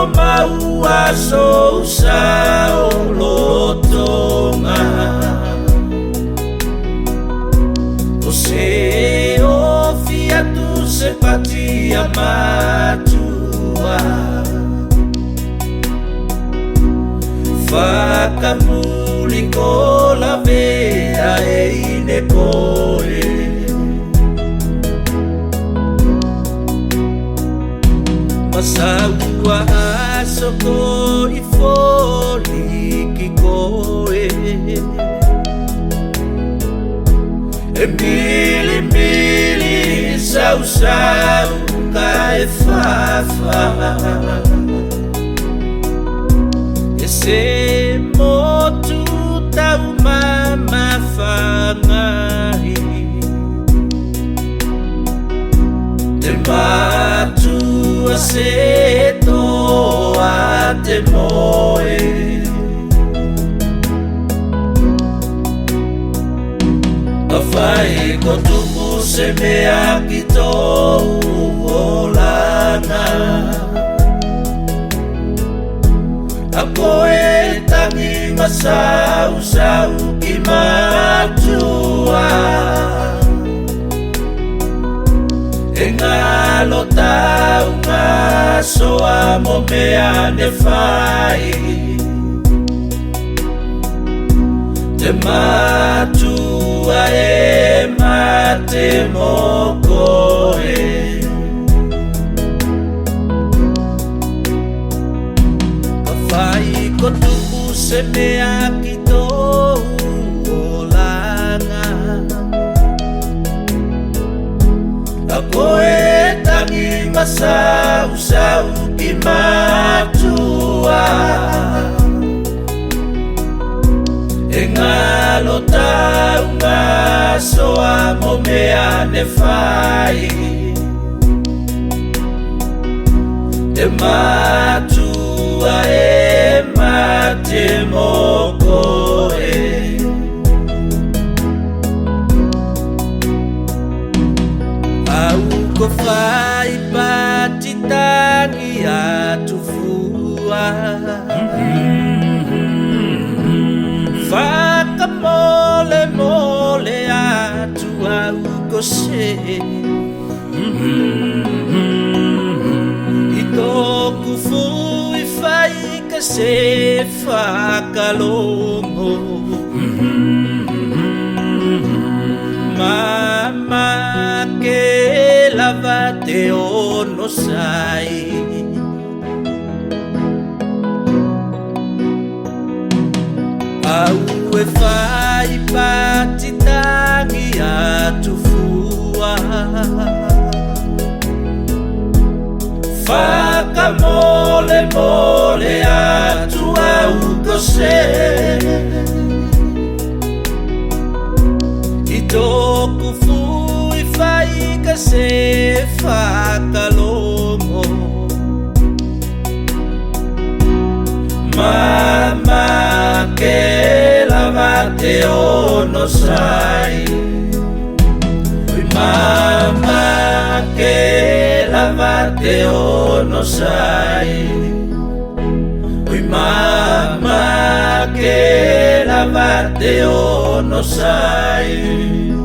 maua sousa o lotonga Você ofia tu sepatia matua Faca muliko la vea e nepoe Masaua asoko i foli ki koe E mili mili sau sau ka e fafa E se motu tau mama whangai Te matua se toa te moe Ka whai ko tupu se mea ki tōu o lana A koe tangi masau sau ki matua E ngalo tau ngā soa mo mea ne whai Te matua e mate mo koe Ka whai ko tupu se mea ki tōu o langa A koe tangi masau sau ki matua E ngalo tau ngā soa mo mea ne whai Te matua e mate mo koe Ko whai pati tangi atu fua Whaka mole mole atu au ko se I tōku fui whai ka se whakalongo Mama ke lava te ono sai Au e whai pati tangi atu fua Whaka mole mole atu au ko se I tōku fui whai ka se whakalongo Mama ke lava te ono sai Mama ke lava te ono sai Mama ke lava te ono sai